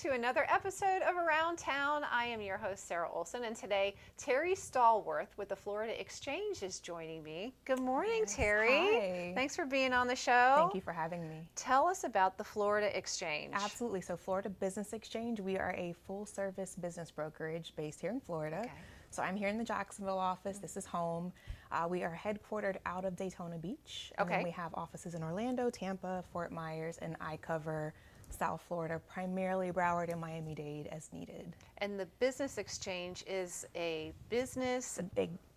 to another episode of Around Town. I am your host, Sarah Olson, and today Terri Stallworth with the Florida Exchange is joining me. Good morning, Yes. Terri. Hi. Thanks for being on the show. Thank you for having me. Tell us about the Florida Exchange. Absolutely. So Florida Business Exchange, we are a full-service business brokerage based here in Florida. Okay. So I'm here in the Jacksonville office. This is home. We are headquartered out of Daytona Beach. And Okay. then we have offices in Orlando, Tampa, Fort Myers, and I cover South Florida, primarily Broward and Miami-Dade as needed. And the Business Exchange is a business.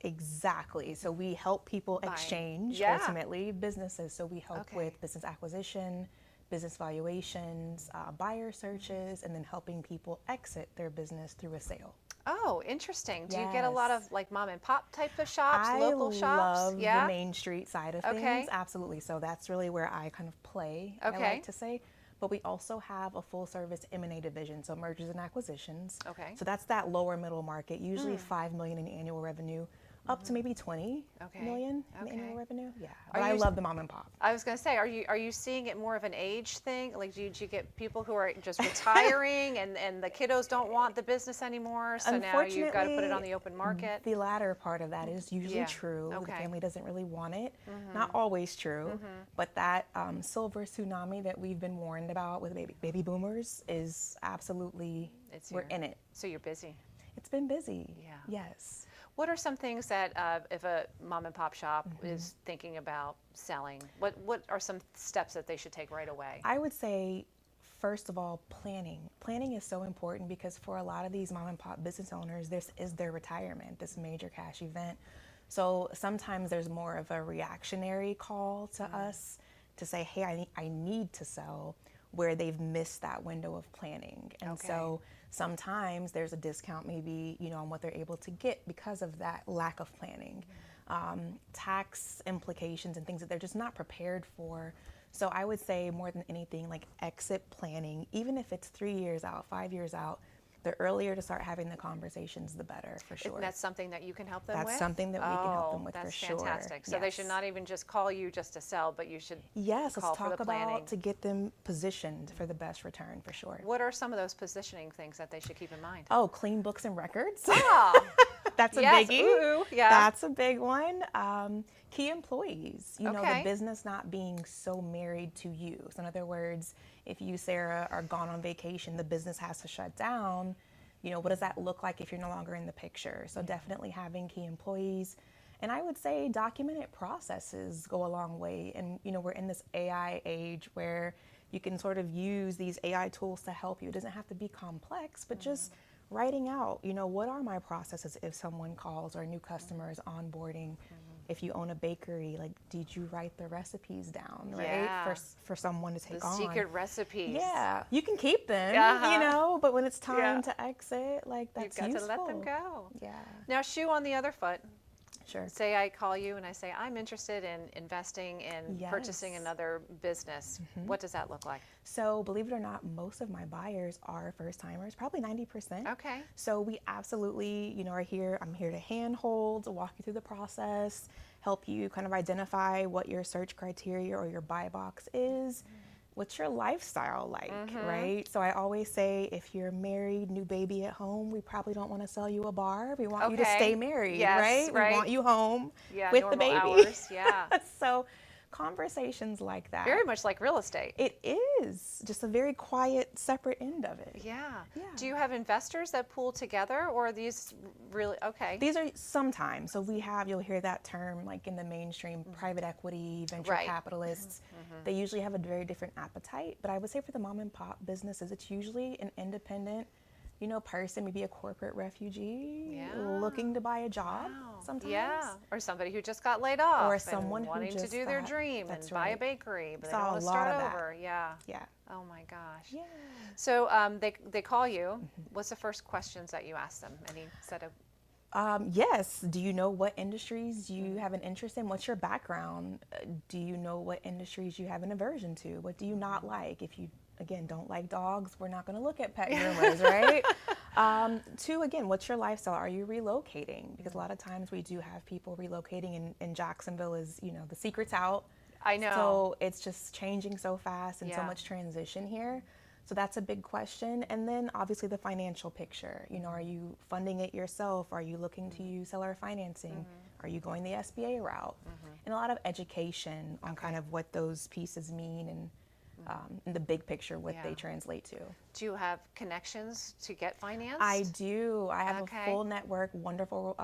Exactly. So we help people Buying. exchange, Yeah. ultimately, businesses. So we help Okay. with business acquisition, business valuations, buyer searches, and then helping people exit their business through a sale. Oh, interesting. Do you get a lot of Yes. like mom and pop type of shops, I local shops? love Yeah. the Main Street side of Okay. things. Absolutely. So that's really where I kind of play, I Okay. like to say. But we also have a full service M&A division, so mergers and acquisitions. Okay. So that's that lower middle market, usually $5 million in annual revenue, up to maybe 20 Okay. million in Okay. annual revenue. Yeah. Are But I you- love the mom and pop. I was going to say, are you seeing it more of an age thing? Like, do you get people who are just retiring and the kiddos don't want the business anymore, so now you've got to put it on the open market? The latter part of that is usually Yeah. true. The Okay. family doesn't really want it. Not always true, but that silver tsunami that we've been warned about with baby boomers is absolutely, we're here. in it. So you're busy. It's been busy. Yeah. Yes. What are some things that if a mom and pop shop is thinking about selling, what are some steps that they should take right away? I would say, first of all, planning. Planning is so important because for a lot of these mom and pop business owners, this is their retirement, this major cash event. So sometimes there's more of a reactionary call to us to say, hey, I need to sell, where they've missed that window of planning. And Okay. so sometimes there's a discount maybe, on what they're able to get because of that lack of planning. Tax implications and things that they're just not prepared for. So I would say more than anything, like exit planning, even if it's 3 years out, 5 years out, the earlier to start having the conversations, the better, for sure. And that's something that you can help them with? That's something that we can help them with, for sure. That's fantastic. So they should Yes. not even just call you just to sell, but you should Yes, call let's for talk the planning. about to get them positioned for the best return, for sure. What are some of those positioning things that they should keep in mind? Oh, clean books and records. Ah, That's a yes, biggie. ooh, yeah. That's a big one. Key employees, Okay. the business not being so married to you. So in other words, if you, Sarah, are gone on vacation, the business has to shut down. What does that look like if you're no longer in the picture? So definitely having key employees. And I would say documented processes go a long way. And, we're in this AI age where you can sort of use these AI tools to help you. It doesn't have to be complex, but just writing out, what are my processes if someone calls or a new customer is onboarding? If you own a bakery, like, did you write the recipes down, right? Yeah. For someone to take The on. secret recipes. Yeah, you can keep them, but when it's time Yeah. to exit, like, that's You've got useful. to let them go. Yeah, Now, shoe on the other foot. sure. Say I call you and I say, I'm interested in investing in purchasing Yes. another business. What does that look like? So believe it or not, most of my buyers are first timers, probably 90%. Okay. So we absolutely, are here. I'm here to handhold, to walk you through the process, help you kind of identify what your search criteria or your buy box is. What's your lifestyle like, right? So I always say, if you're married, new baby at home, we probably don't want to sell you a bar. We want you to Okay. stay married, Yes, right? right. We want you home Yeah, with the normal baby. hours, yeah. So conversations like that. Very much like real estate. It is just a very quiet, separate end of it. Yeah. Yeah. Do you have investors that pool together, or are these really okay? These are sometimes. So you'll hear that term like in the mainstream, private equity, venture Right. capitalists. They usually have a very different appetite. But I would say for the mom and pop businesses, it's usually an independent, person, maybe a corporate refugee looking to buy a job sometimes. Yeah. Or somebody who just got laid off. Or someone and who wanting to just do their got- dream that's and buy a right. bakery, but they Saw don't a want to lot start of that. over. Yeah. Yeah. Oh my gosh. Yeah. So they call you. What's the first questions that you ask them? Any set of Yes. Do you know what industries you have an interest in? What's your background? Do you know what industries you have an aversion to? What do you not like? If you, again, don't like dogs, we're not going to look at pet groomers, right? Two, again, what's your lifestyle? Are you relocating? Because a lot of times we do have people relocating, and Jacksonville is, the secret's out. I know. So it's just changing so fast and so Yeah. much transition here. So that's a big question. And then obviously the financial picture. You know, are you funding it yourself? Are you looking to use seller financing? Are you going the SBA route? And a lot of education on kind of what those pieces mean and in the big picture, what they translate to. Do you have connections to get financed? I do. I have a full network, wonderful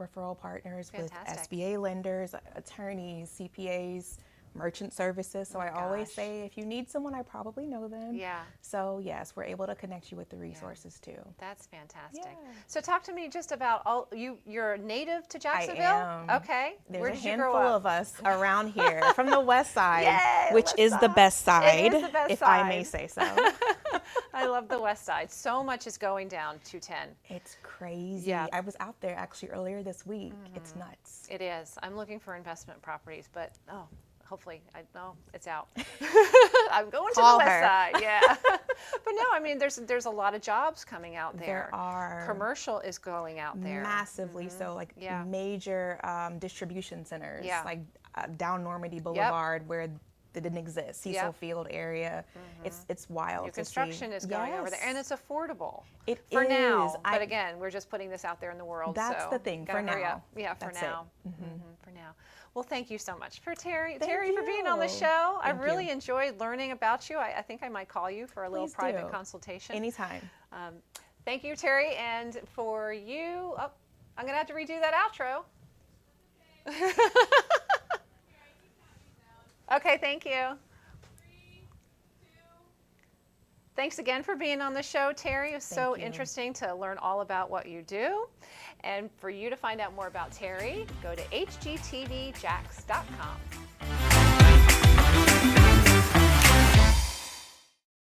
referral partners with SBA lenders, attorneys, CPAs, merchant services. So I always say, if you need someone, I probably know them. Yeah. So yes, we're able to connect you with the resources too. That's fantastic. Yeah. So talk to me just about you're native to Jacksonville? I am. Okay. There's Where a did you grow handful up? of us around here from the west side, Yay, which west is the best side, It is the best if side. I may say so. I love the west side. So much is going down 210. It's crazy. Yeah. I was out there actually earlier this week. It's nuts. It is. I'm looking for investment properties, but hopefully, it's out. I'm going to Call the west her. side, yeah. But no, I mean, there's a lot of jobs coming out there. There are. Commercial is going out there. Massively so, like major distribution centers, like down Normandy Boulevard where they didn't exist, Cecil Field area. It's wild. New construction is going over there, and it's affordable. It for is. now. But again, we're just putting this out there in the world. That's so the thing, gotta for hurry now. up. Yeah, for That's now. it. For now. Well, thank you so much for Terri. Thank Terri, for being on the you. show. I Thank really you. enjoyed learning about you. I think I might call you for a little Please private do. consultation. Anytime. Thank you, Terri. And for you, I'm going to have to redo that outro. Okay, thank you. Thanks again for being on the show, Terri. It was so interesting to learn all about what you do. And for you to find out more about Terri, go to hgtvjax.com.